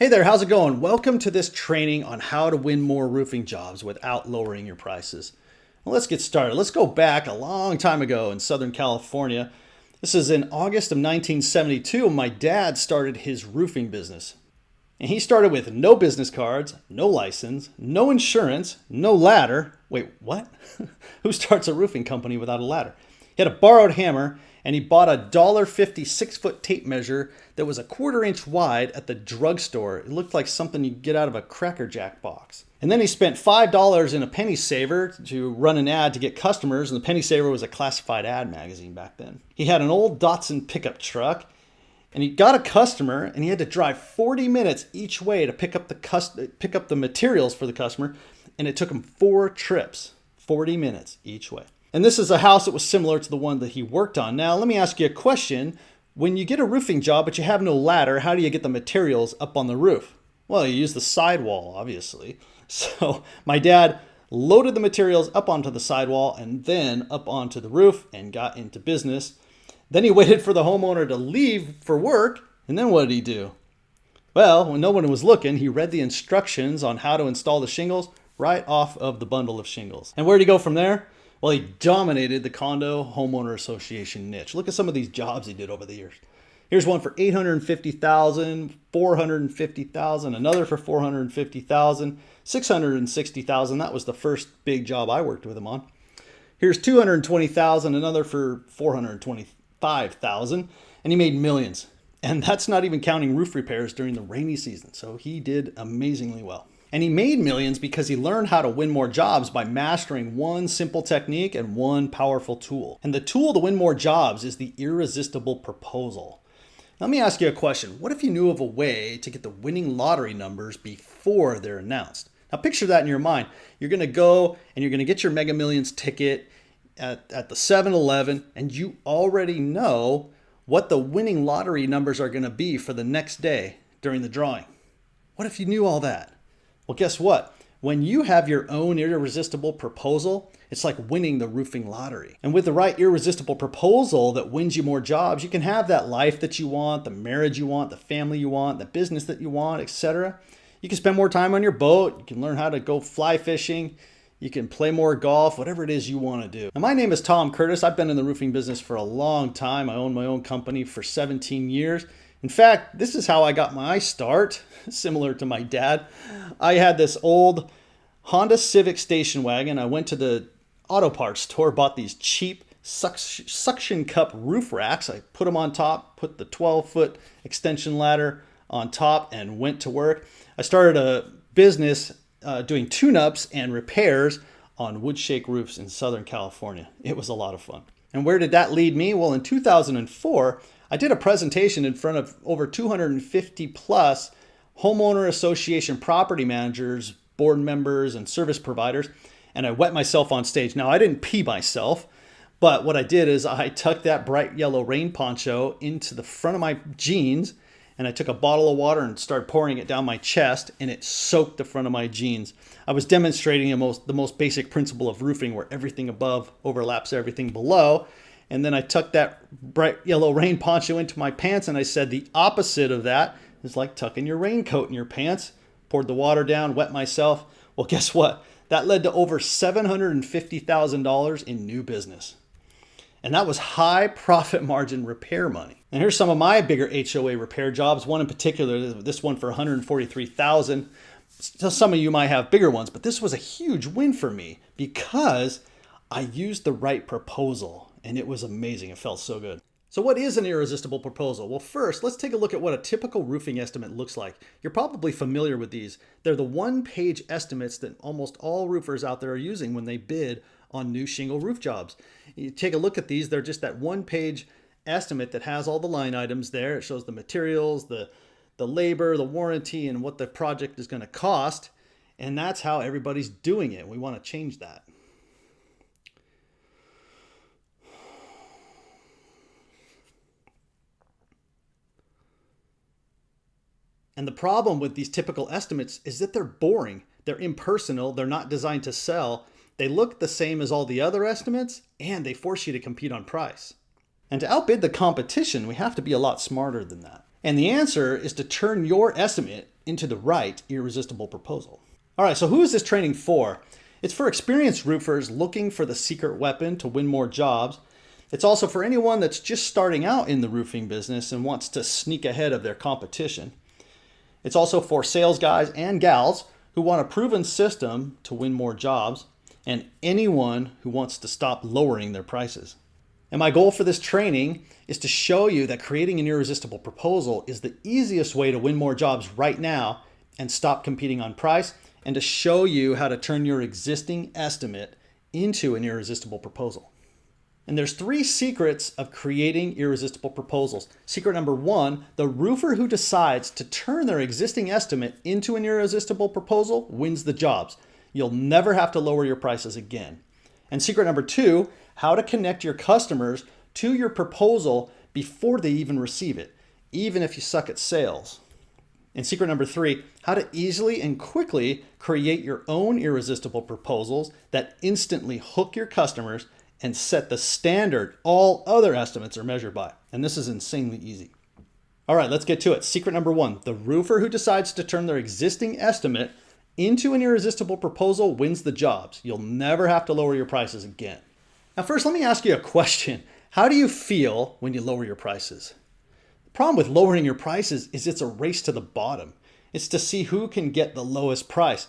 Hey there, how's it going? Welcome to this training on how to win more roofing jobs without lowering your prices. Well, let's get started. Let's go back a long time ago in Southern California. This is in August of 1972 when my dad started his roofing business. And he started with no business cards, no license, no insurance, no ladder. Wait, what? Who starts a roofing company without a ladder? He had a borrowed hammer and he bought a $1.50 6-foot tape measure that was a 1/4 inch wide at the drugstore. It looked like something you get out of a Cracker Jack box. And then he spent $5 in a Penny Saver to run an ad to get customers, and the Penny Saver was a classified ad magazine back then. He had an old Datsun pickup truck, and he got a customer, and he had to drive 40 minutes each way to pick up the materials for the customer, and it took him 4 trips, 40 minutes each way. And this is a house that was similar to the one that he worked on. Now, let me ask you a question. When you get a roofing job, but you have no ladder, how do you get the materials up on the roof? Well, you use the sidewall, obviously. So my dad loaded the materials up onto the sidewall and then up onto the roof and got into business. Then he waited for the homeowner to leave for work. And then what did he do? Well, when no one was looking, he read the instructions on how to install the shingles right off of the bundle of shingles. And where did he go from there? Well, he dominated the condo homeowner association niche. Look at some of these jobs he did over the years. Here's one for $850,000, $450,000, another for $450,000, $660,000. That was the first big job I worked with him on. Here's $220,000, another for $425,000, and he made millions. And that's not even counting roof repairs during the rainy season. So he did amazingly well. And he made millions because he learned how to win more jobs by mastering one simple technique and one powerful tool. And the tool to win more jobs is the irresistible proposal. Let me ask you a question. What if you knew of a way to get the winning lottery numbers before they're announced? Now picture that in your mind. You're going to go and you're going to get your Mega Millions ticket at the 7-Eleven, and you already know what the winning lottery numbers are going to be for the next day during the drawing. What if you knew all that? Well, guess what? When you have your own irresistible proposal, it's like winning the roofing lottery. And with the right irresistible proposal that wins you more jobs, you can have that life that you want, the marriage you want, the family you want, the business that you want, etc. You can spend more time on your boat. You can learn how to go fly fishing. You can play more golf, whatever it is you want to do. Now, my name is Tom Curtis. I've been in the roofing business for a long time. I own my own company for 17 years. In fact, this is how I got my start, similar to my dad. I had this old Honda Civic station wagon. I went to the auto parts store, bought these cheap suction cup roof racks. I put them on top, put the 12-foot extension ladder on top, and went to work. I started a business doing tune-ups and repairs on wood shake roofs in Southern California. It was a lot of fun. And where did that lead me? Well, in 2004, I did a presentation in front of over 250 plus homeowner association property managers, board members, and service providers, and I wet myself on stage. Now, I didn't pee myself, but what I did is I tucked that bright yellow rain poncho into the front of my jeans, and I took a bottle of water and started pouring it down my chest, and it soaked the front of my jeans. I was demonstrating the most basic principle of roofing, where everything above overlaps everything below. And then I tucked that bright yellow rain poncho into my pants, and I said the opposite of that is like tucking your raincoat in your pants. Poured the water down, wet myself. Well, guess what? That led to over $750,000 in new business. And that was high profit margin repair money. And here's some of my bigger HOA repair jobs. One in particular, this one for $143,000. So some of you might have bigger ones, but this was a huge win for me because I used the right proposal. And it was amazing. It felt so good. So what is an irresistible proposal? Well, first, let's take a look at what a typical roofing estimate looks like. You're probably familiar with these. They're the one-page estimates that almost all roofers out there are using when they bid on new shingle roof jobs. You take a look at these. They're just that one-page estimate that has all the line items there. It shows the materials, the labor, the warranty, and what the project is going to cost. And that's how everybody's doing it. We want to change that. And the problem with these typical estimates is that they're boring, they're impersonal, they're not designed to sell, they look the same as all the other estimates, and they force you to compete on price. And to outbid the competition, we have to be a lot smarter than that. And the answer is to turn your estimate into the right irresistible proposal. All right, so who is this training for? It's for experienced roofers looking for the secret weapon to win more jobs. It's also for anyone that's just starting out in the roofing business and wants to sneak ahead of their competition. It's also for sales guys and gals who want a proven system to win more jobs, and anyone who wants to stop lowering their prices. And my goal for this training is to show you that creating an irresistible proposal is the easiest way to win more jobs right now and stop competing on price, and to show you how to turn your existing estimate into an irresistible proposal. And there's 3 secrets of creating irresistible proposals. Secret number 1, the roofer who decides to turn their existing estimate into an irresistible proposal wins the jobs. You'll never have to lower your prices again. And secret number 2, how to connect your customers to your proposal before they even receive it, even if you suck at sales. And secret number 3, how to easily and quickly create your own irresistible proposals that instantly hook your customers and set the standard all other estimates are measured by. And this is insanely easy. All right, let's get to it. Secret number 1, the roofer who decides to turn their existing estimate into an irresistible proposal wins the jobs. You'll never have to lower your prices again. Now first, let me ask you a question. How do you feel when you lower your prices? The problem with lowering your prices is it's a race to the bottom. It's to see who can get the lowest price.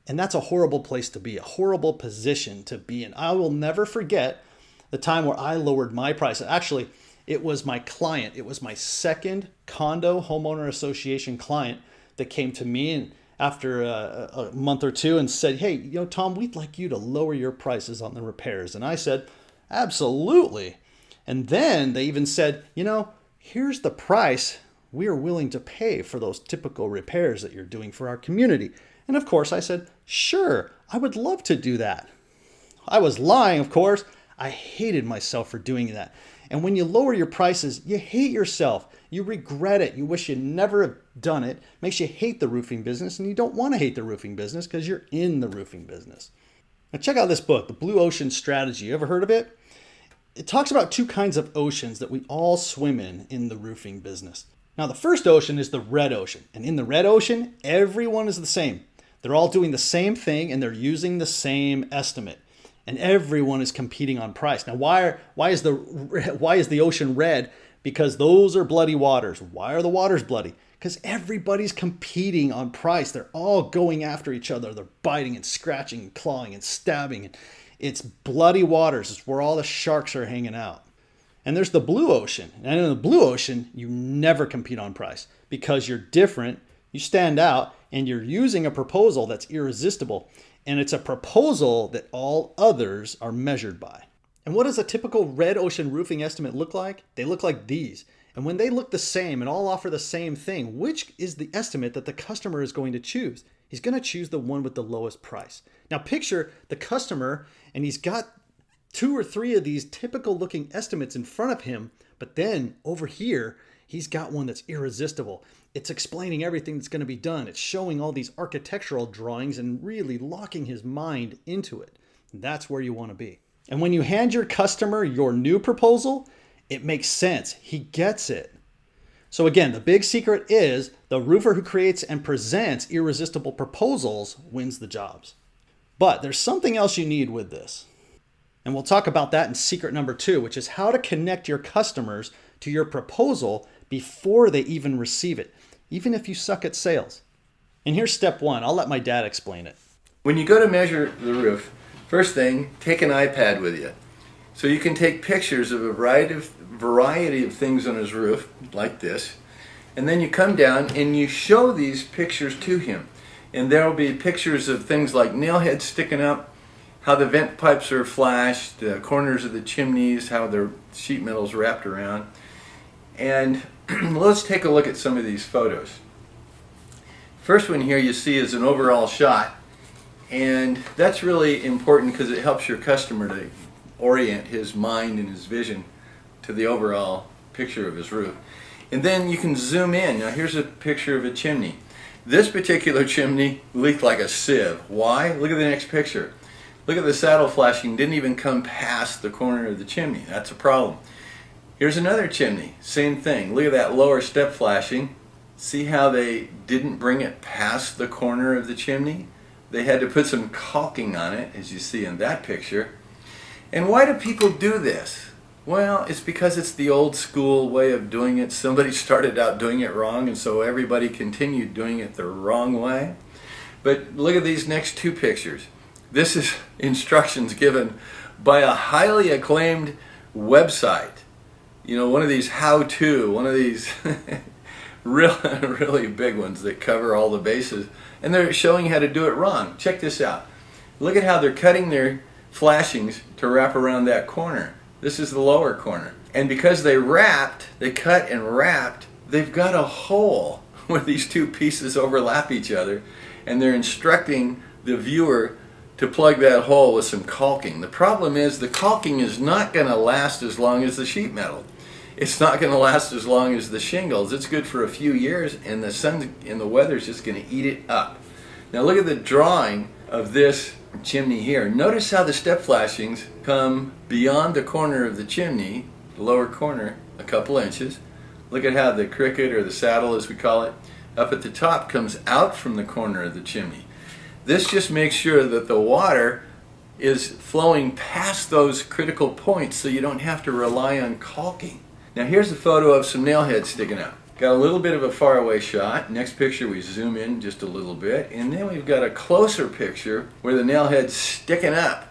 And that's a horrible place to be, a horrible position to be in. I will never forget the time where I lowered my price. Actually, it was my client. It was my second condo homeowner association client that came to me and after a month or two and said, hey, Tom, we'd like you to lower your prices on the repairs. And I said, absolutely. And then they even said, here's the price we are willing to pay for those typical repairs that you're doing for our community. And of course I said, sure, I would love to do that. I was lying, of course. I hated myself for doing that. And when you lower your prices, you hate yourself. You regret it. You wish you never have done it. Makes you hate the roofing business, and you don't want to hate the roofing business because you're in the roofing business. Now check out this book, The Blue Ocean Strategy. You ever heard of it? It talks about 2 kinds of oceans that we all swim in the roofing business. Now the first ocean is the red ocean. And in the red ocean, everyone is the same. They're all doing the same thing and they're using the same estimate. And everyone is competing on price. Now, why is the ocean red? Because those are bloody waters. Why are the waters bloody? Because everybody's competing on price. They're all going after each other. They're biting and scratching and clawing and stabbing. And it's bloody waters. It's where all the sharks are hanging out. And there's the blue ocean. And in the blue ocean, you never compete on price because you're different, you stand out, and you're using a proposal that's irresistible. And it's a proposal that all others are measured by. And what does a typical red ocean roofing estimate look like? They look like these. And when they look the same and all offer the same thing, which is the estimate that the customer is going to choose? He's going to choose the one with the lowest price. Now picture the customer, and he's got 2 or 3 of these typical looking estimates in front of him, but then over here, he's got one that's irresistible. It's explaining everything that's going to be done. It's showing all these architectural drawings and really locking his mind into it. That's where you want to be. And when you hand your customer your new proposal, it makes sense. He gets it. So again, the big secret is the roofer who creates and presents irresistible proposals wins the jobs. But there's something else you need with this. And we'll talk about that in secret number 2, which is how to connect your customers to your proposal before they even receive it, even if you suck at sales. And here's step 1. I'll let my dad explain it. When you go to measure the roof, first thing, take an iPad with you. So you can take pictures of a variety of things on his roof, like this, and then you come down and you show these pictures to him. And there will be pictures of things like nail heads sticking up, how the vent pipes are flashed, the corners of the chimneys, how the sheet metal's wrapped around. And let's take a look at some of these photos. First one here you see is an overall shot. And that's really important because it helps your customer to orient his mind and his vision to the overall picture of his roof. And then you can zoom in. Now here's a picture of a chimney. This particular chimney leaked like a sieve. Why? Look at the next picture. Look at the saddle flashing, didn't even come past the corner of the chimney. That's a problem. Here's another chimney, same thing. Look at that lower step flashing, See how they didn't bring it past the corner of the chimney? They had to put some caulking on it, as you see in that picture. And why do people do this? Well, it's because it's the old school way of doing it. Somebody started out doing it wrong, and so everybody continued doing it the wrong way. But look at these next two pictures. This is instructions given by a highly acclaimed website. You know, one of these how-to, one of these really big ones that cover all the bases. And they're showing you how to do it wrong. Check this out. Look at how they're cutting their flashings to wrap around that corner. This is the lower corner. And because they cut and wrapped, they've got a hole where these two pieces overlap each other, and they're instructing the viewer to plug that hole with some caulking. The problem is the caulking is not going to last as long as the sheet metal. It's not going to last as long as the shingles. It's good for a few years, and the sun and the weather's just going to eat it up. Now look at the drawing of this chimney here. Notice how the step flashings come beyond the corner of the chimney, the lower corner, a couple inches. Look at how the cricket, or the saddle as we call it, up at the top comes out from the corner of the chimney. This just makes sure that the water is flowing past those critical points, so you don't have to rely on caulking. Now here's a photo of some nail heads sticking out. Got a little bit of a faraway shot. Next picture we zoom in just a little bit, and then we've got a closer picture where the nail head's sticking up.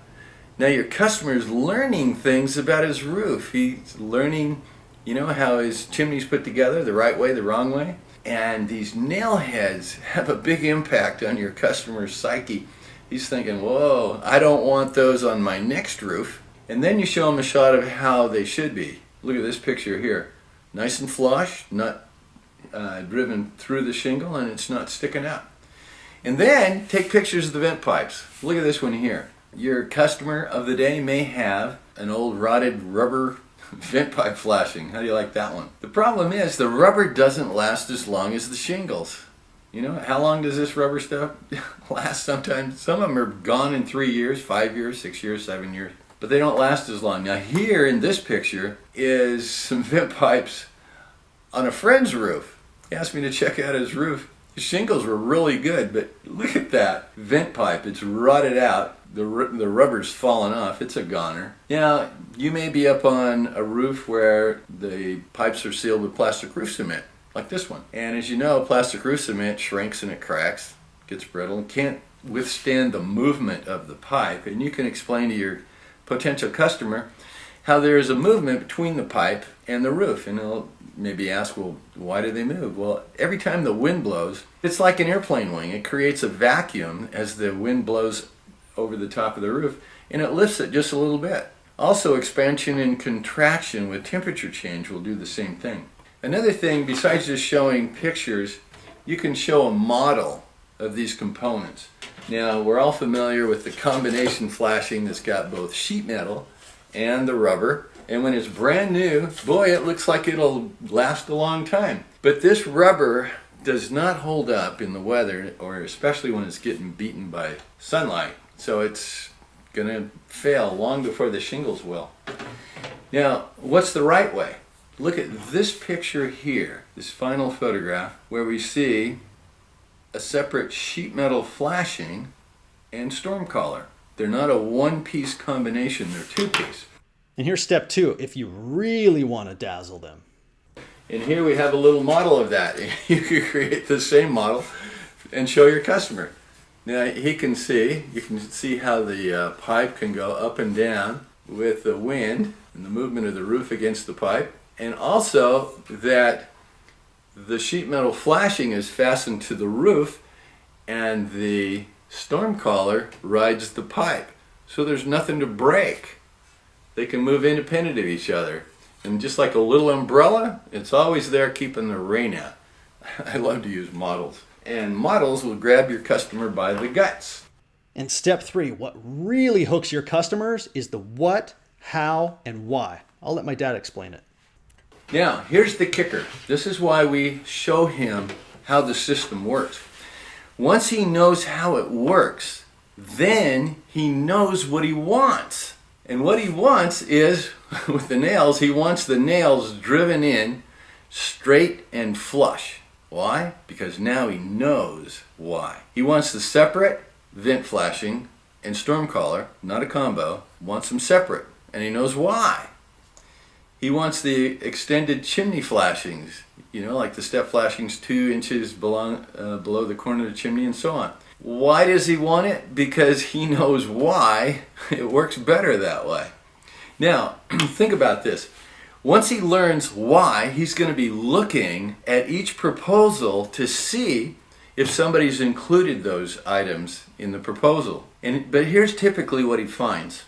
Now your customer's learning things about his roof. He's learning, you know, how his chimney's put together, the right way, the wrong way. And these nail heads have a big impact on your customer's psyche. He's thinking, whoa, I don't want those on my next roof. And then you show him a shot of how they should be. Look at this picture here. Nice and flush, not driven through the shingle, and it's not sticking up. And then take pictures of the vent pipes. Look at this one here. Your customer of the day may have an old rotted rubber vent pipe flashing. How do you like that one? The problem is the rubber doesn't last as long as the shingles. You know, how long does this rubber stuff last? Sometimes some of them are gone in 3 years, 5 years, 6 years, 7 years, but they don't last as long. Now here in this picture is some vent pipes on a friend's roof. He asked me to check out his roof. His shingles were really good, but look at that vent pipe. It's rotted out. The rubber's fallen off. It's a goner. Now, you may be up on a roof where the pipes are sealed with plastic roof cement, like this one. And as you know, plastic roof cement shrinks and it cracks, gets brittle, and can't withstand the movement of the pipe. And you can explain to your potential customer how there is a movement between the pipe and the roof. And they'll maybe ask, well, why do they move? Well, every time the wind blows, it's like an airplane wing. It creates a vacuum as the wind blows over the top of the roof, and it lifts it just a little bit. Also, expansion and contraction with temperature change will do the same thing. Another thing, besides just showing pictures, you can show a model of these components. Now, we're all familiar with the combination flashing that's got both sheet metal and the rubber, and when it's brand new, boy, it looks like it'll last a long time. But this rubber does not hold up in the weather, or especially when it's getting beaten by sunlight. So it's going to fail long before the shingles will. Now, what's the right way? Look at this picture here, this final photograph, where we see a separate sheet metal flashing and storm collar. They're not a one-piece combination, they're two-piece. And here's step 2, if you really want to dazzle them. And here we have a little model of that. You can create the same model and show your customer. Now you can see how the pipe can go up and down with the wind and the movement of the roof against the pipe. And also that the sheet metal flashing is fastened to the roof and the storm collar rides the pipe. So there's nothing to break. They can move independent of each other. And just like a little umbrella, it's always there keeping the rain out. I love to use models. And models will grab your customer by the guts. And step 3, what really hooks your customers is the what, how, and why. I'll let my dad explain it. Now, here's the kicker. This is why we show him how the system works. Once he knows how it works, then he knows what he wants. And what he wants is, with the nails, he wants the nails driven in straight and flush. Why? Because now he knows why. He wants the separate vent flashing and storm collar, not a combo, wants them separate, and he knows why. He wants the extended chimney flashings, like the step flashings 2 inches below the corner of the chimney and so on. Why does he want it? Because he knows why it works better that way. Now, think about this. Once he learns why, he's going to be looking at each proposal to see if somebody's included those items in the proposal. But here's typically what he finds.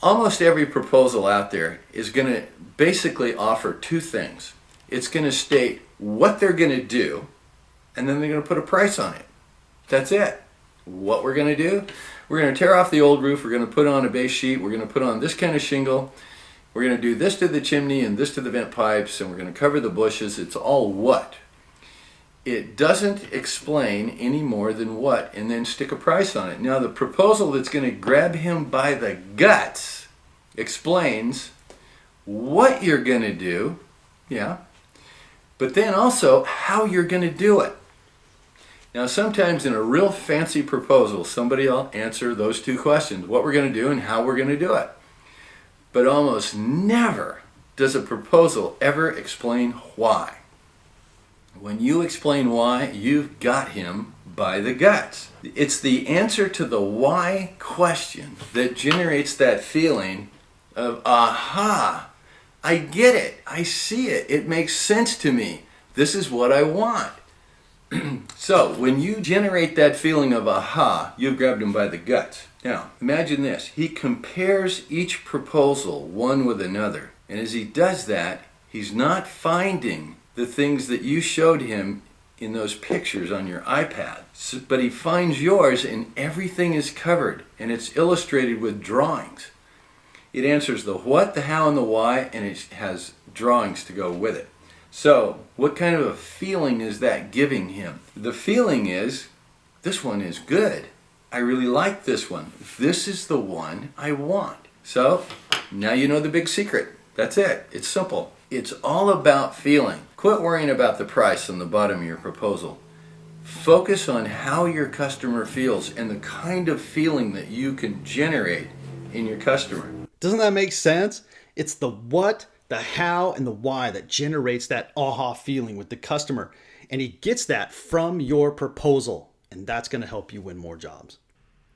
Almost every proposal out there is going to basically offer two things. It's going to state what they're going to do, and then they're going to put a price on it. That's it. What we're going to do, we're going to tear off the old roof, we're going to put on a base sheet, we're going to put on this kind of shingle, we're going to do this to the chimney and this to the vent pipes, and we're going to cover the bushes. It's all what. It doesn't explain any more than what, and then stick a price on it. Now the proposal that's going to grab him by the guts explains what you're going to do, but then also how you're going to do it. Now sometimes in a real fancy proposal, somebody will answer those two questions, what we're going to do and how we're going to do it. But almost never does a proposal ever explain why. When you explain why, you've got him by the guts. It's the answer to the why question that generates that feeling of, aha, I get it, I see it, it makes sense to me, this is what I want. So when you generate that feeling of aha, you've grabbed him by the guts. Now imagine this, he compares each proposal one with another, and as he does that, he's not finding the things that you showed him in those pictures on your iPad, but he finds yours and everything is covered and it's illustrated with drawings. It answers the what, the how, and the why, and it has drawings to go with it. So what kind of a feeling is that giving him? The feeling is, this one is good. I really like this one. This is the one I want. So now you know the big secret. That's it. It's simple. It's all about feeling. Quit worrying about the price on the bottom of your proposal. Focus on how your customer feels and the kind of feeling that you can generate in your customer. Doesn't that make sense? It's the what, the how, and the why that generates that aha feeling with the customer. And he gets that from your proposal. And that's going to help you win more jobs.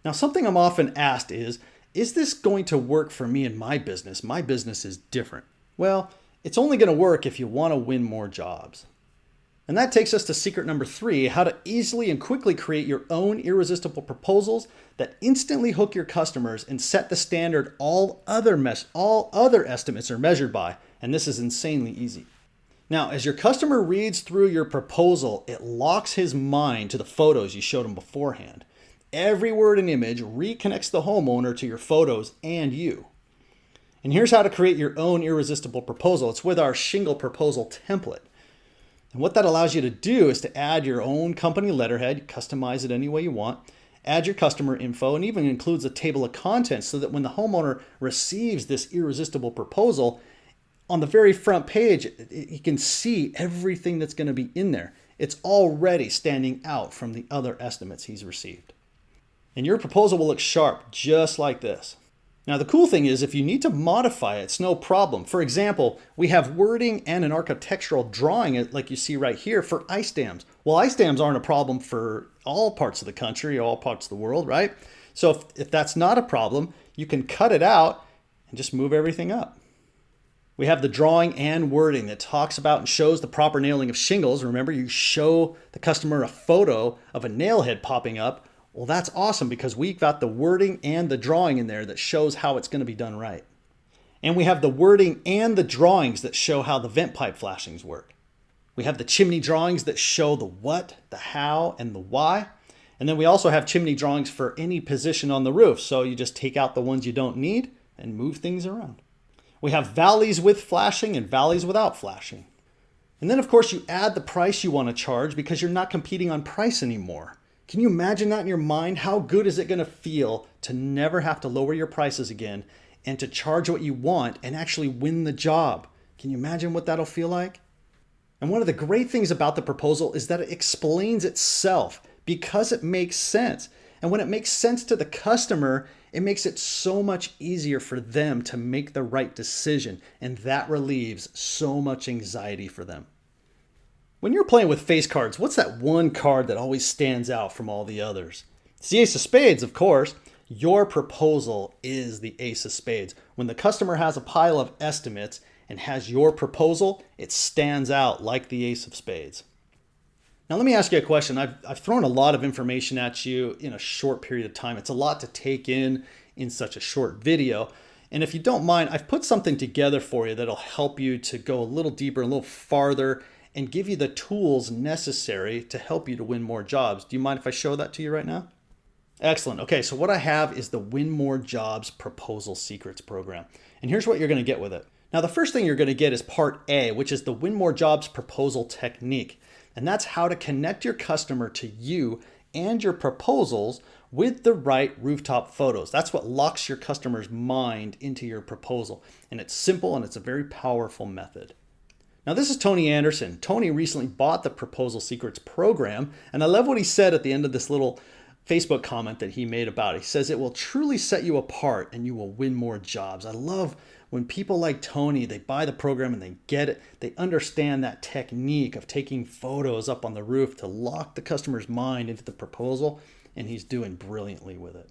Now, something I'm often asked is this going to work for me in my business? My business is different. Well, it's only going to work if you want to win more jobs. And that takes us to secret number 3, how to easily and quickly create your own irresistible proposals that instantly hook your customers and set the standard all other estimates are measured by. And this is insanely easy. Now, as your customer reads through your proposal, it locks his mind to the photos you showed him beforehand. Every word and image reconnects the homeowner to your photos and you. And here's how to create your own irresistible proposal. It's with our shingle proposal template. And what that allows you to do is to add your own company letterhead, customize it any way you want, add your customer info, and even includes a table of contents so that when the homeowner receives this irresistible proposal, on the very front page, you can see everything that's going to be in there. It's already standing out from the other estimates he's received. And your proposal will look sharp, just like this. Now, the cool thing is if you need to modify it, it's no problem. For example, we have wording and an architectural drawing, like you see right here, for ice dams. Well, ice dams aren't a problem for all parts of the country, all parts of the world, right? So if that's not a problem, you can cut it out and just move everything up. We have the drawing and wording that talks about and shows the proper nailing of shingles. Remember, you show the customer a photo of a nail head popping up. Well, that's awesome because we've got the wording and the drawing in there that shows how it's going to be done right. And we have the wording and the drawings that show how the vent pipe flashings work. We have the chimney drawings that show the what, the how, and the why. And then we also have chimney drawings for any position on the roof. So you just take out the ones you don't need and move things around. We have valleys with flashing and valleys without flashing. And then, of course, you add the price you want to charge because you're not competing on price anymore. Can you imagine that in your mind? How good is it going to feel to never have to lower your prices again and to charge what you want and actually win the job? Can you imagine what that'll feel like? And one of the great things about the proposal is that it explains itself because it makes sense. And when it makes sense to the customer, it makes it so much easier for them to make the right decision. And that relieves so much anxiety for them. When you're playing with face cards, what's that one card that always stands out from all the others? It's the Ace of Spades, of course. Your proposal is the Ace of Spades. When the customer has a pile of estimates and has your proposal, it stands out like the Ace of Spades. Now let me ask you a question. I've thrown a lot of information at you in a short period of time. It's a lot to take in such a short video. And if you don't mind, I've put something together for you that'll help you to go a little deeper, a little farther, and give you the tools necessary to help you to win more jobs. Do you mind if I show that to you right now? Excellent. Okay, so what I have is the Win More Jobs Proposal Secrets program. And here's what you're going to get with it. Now, the first thing you're going to get is part A, which is the Win More Jobs Proposal Technique. And that's how to connect your customer to you and your proposals with the right rooftop photos. That's what locks your customer's mind into your proposal. And it's simple and it's a very powerful method. Now, this is Tony Anderson. Tony recently bought the Proposal Secrets program, and I love what he said at the end of this little Facebook comment that he made about it. He says, it will truly set you apart and you will win more jobs. I love when people like Tony, they buy the program and they get it. They understand that technique of taking photos up on the roof to lock the customer's mind into the proposal, and he's doing brilliantly with it.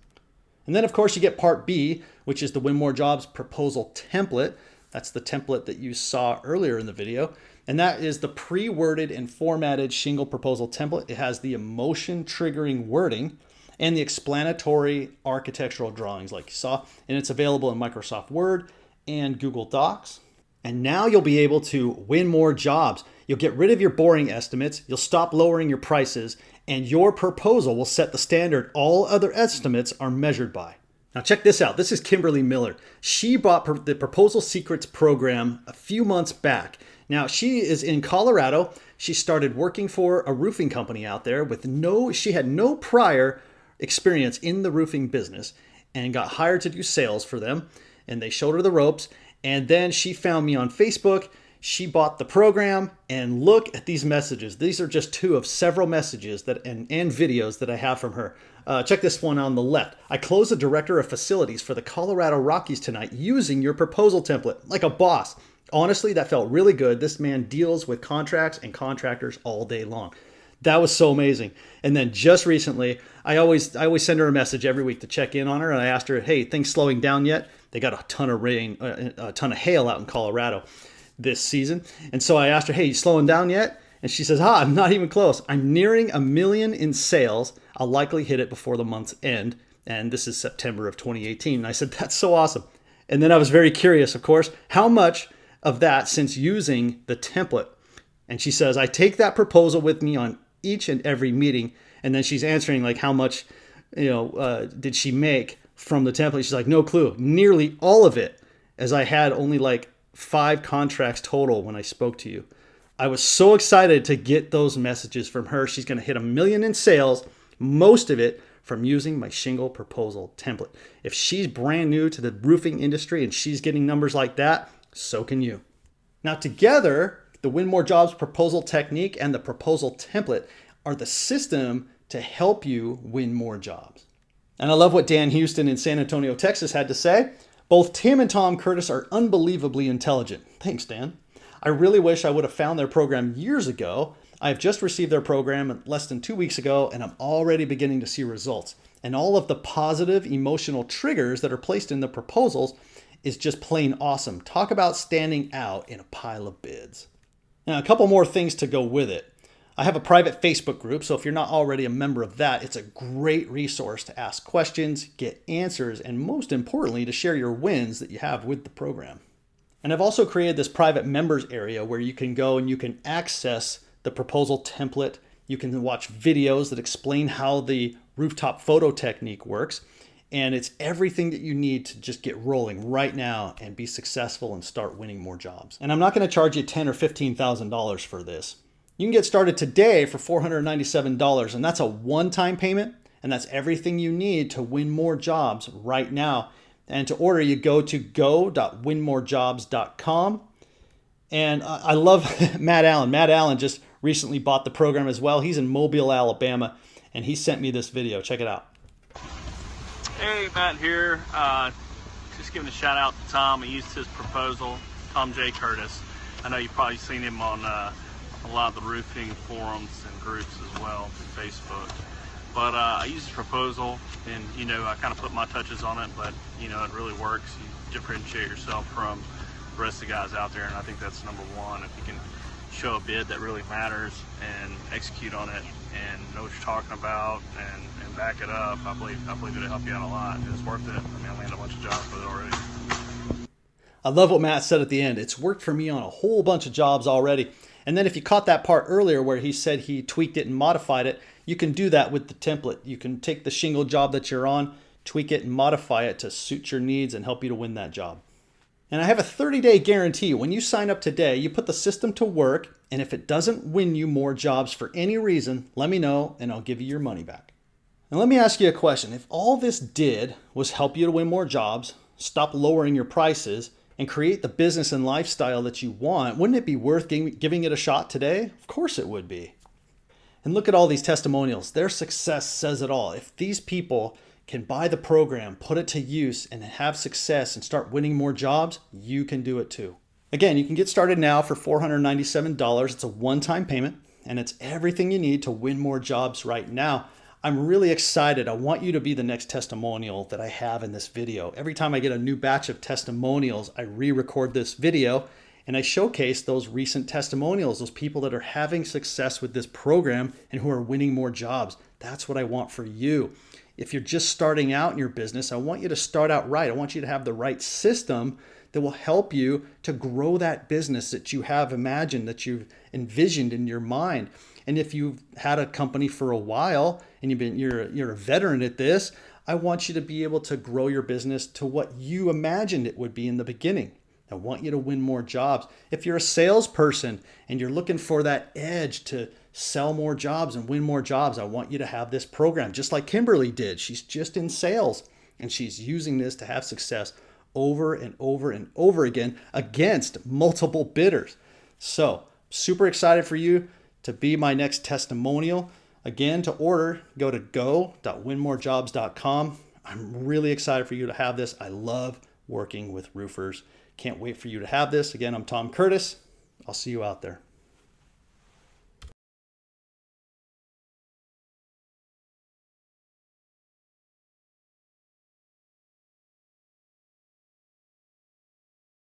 And then, of course, you get part B, which is the Win More Jobs Proposal Template. That's the template that you saw earlier in the video. And that is the pre-worded and formatted shingle proposal template. It has the emotion triggering wording and the explanatory architectural drawings like you saw. And it's available in Microsoft Word and Google Docs. And now you'll be able to win more jobs. You'll get rid of your boring estimates. You'll stop lowering your prices, and your proposal will set the standard all other estimates are measured by. Now check this out. This is Kimberly Miller. She bought the Proposal Secrets program a few months back. Now she is in Colorado. She started working for a roofing company out there she had no prior experience in the roofing business and got hired to do sales for them. And they showed her the ropes. And then she found me on Facebook. She bought the program, and look at these messages. These are just two of several messages and videos that I have from her. Check this one on the left. I closed the director of facilities for the Colorado Rockies tonight using your proposal template like a boss. Honestly, that felt really good. This man deals with contracts and contractors all day long. That was so amazing. And then just recently, I always send her a message every week to check in on her. And I asked her, hey, things slowing down yet? They got a ton of rain, a ton of hail out in Colorado this season. And so I asked her, hey, you slowing down yet? And she says, I'm not even close. I'm nearing $1 million in sales. I'll likely hit it before the month's end. And this is September of 2018. And I said, that's so awesome. And then I was very curious, of course, how much of that since using the template? And she says, I take that proposal with me on each and every meeting. And then she's answering like, how much, did she make from the template? She's like, no clue. Nearly all of it, as I had only like 5 contracts total when I spoke to you. I was so excited to get those messages from her. She's going to hit $1 million in sales, most of it from using my shingle proposal template. If she's brand new to the roofing industry and she's getting numbers like that, so can you. Now together, the Win More Jobs proposal technique and the proposal template are the system to help you win more jobs. And I love what Dan Houston in San Antonio, Texas had to say. Both Tim and Tom Curtis are unbelievably intelligent. Thanks, Dan. I really wish I would have found their program years ago. I have just received their program less than 2 weeks ago, and I'm already beginning to see results. And all of the positive emotional triggers that are placed in the proposals is just plain awesome. Talk about standing out in a pile of bids. Now, a couple more things to go with it. I have a private Facebook group, so if you're not already a member of that, it's a great resource to ask questions, get answers, and most importantly, to share your wins that you have with the program. And I've also created this private members area where you can go and you can access the proposal template. You can watch videos that explain how the rooftop photo technique works. And it's everything that you need to just get rolling right now and be successful and start winning more jobs. And I'm not going to charge you $10,000 or $15,000 for this. You can get started today for $497, and that's a one-time payment, and that's everything you need to win more jobs right now. And to order, you go to go.winmorejobs.com, And I love Matt Allen. Matt Allen just recently bought the program as well. He's in Mobile, Alabama, and he sent me this video. Check it out. Hey, Matt here. Just giving a shout out to Tom. He used his proposal, Tom J. Curtis. I know you've probably seen him on a lot of the roofing forums and groups as well, Facebook. But I used his proposal, and I kind of put my touches on it, but it really works. You differentiate yourself from the rest of the guys out there, and I think that's number one. If you can show a bid that really matters and execute on it and know what you're talking about and back it up, I believe it'll help you out a lot. It's worth it. I mean, I landed a bunch of jobs with it already. I love what Matt said at the end. It's worked for me on a whole bunch of jobs already. And then if you caught that part earlier where he said he tweaked it and modified it, you can do that with the template. You can take the shingle job that you're on, tweak it and modify it to suit your needs and help you to win that job. And I have a 30-day guarantee. When you sign up today, you put the system to work, and if it doesn't win you more jobs for any reason, let me know and I'll give you your money back. And let me ask you a question. If all this did was help you to win more jobs, stop lowering your prices, and create the business and lifestyle that you want, wouldn't it be worth giving it a shot today? Of course it would be. And look at all these testimonials. Their success says it all. If these people can buy the program, put it to use, and have success and start winning more jobs, you can do it too. Again, you can get started now for $497. It's a one-time payment, and it's everything you need to win more jobs right now. I'm really excited. I want you to be the next testimonial that I have in this video. Every time I get a new batch of testimonials, I re-record this video and I showcase those recent testimonials, those people that are having success with this program and who are winning more jobs. That's what I want for you. If you're just starting out in your business, I want you to start out right. I want you to have the right system that will help you to grow that business that you have imagined, that you've envisioned in your mind. And if you've had a company for a while and you're a veteran at this, I want you to be able to grow your business to what you imagined it would be in the beginning. I want you to win more jobs. If you're a salesperson and you're looking for that edge to sell more jobs and win more jobs, I want you to have this program, just like Kimberly did. She's just in sales and she's using this to have success over and over and over again against multiple bidders. So super excited for you to be my next testimonial. Again, to order, go to go.winmorejobs.com. I'm really excited for you to have this. I love working with roofers. Can't wait for you to have this. Again, I'm Tom Curtis. I'll see you out there.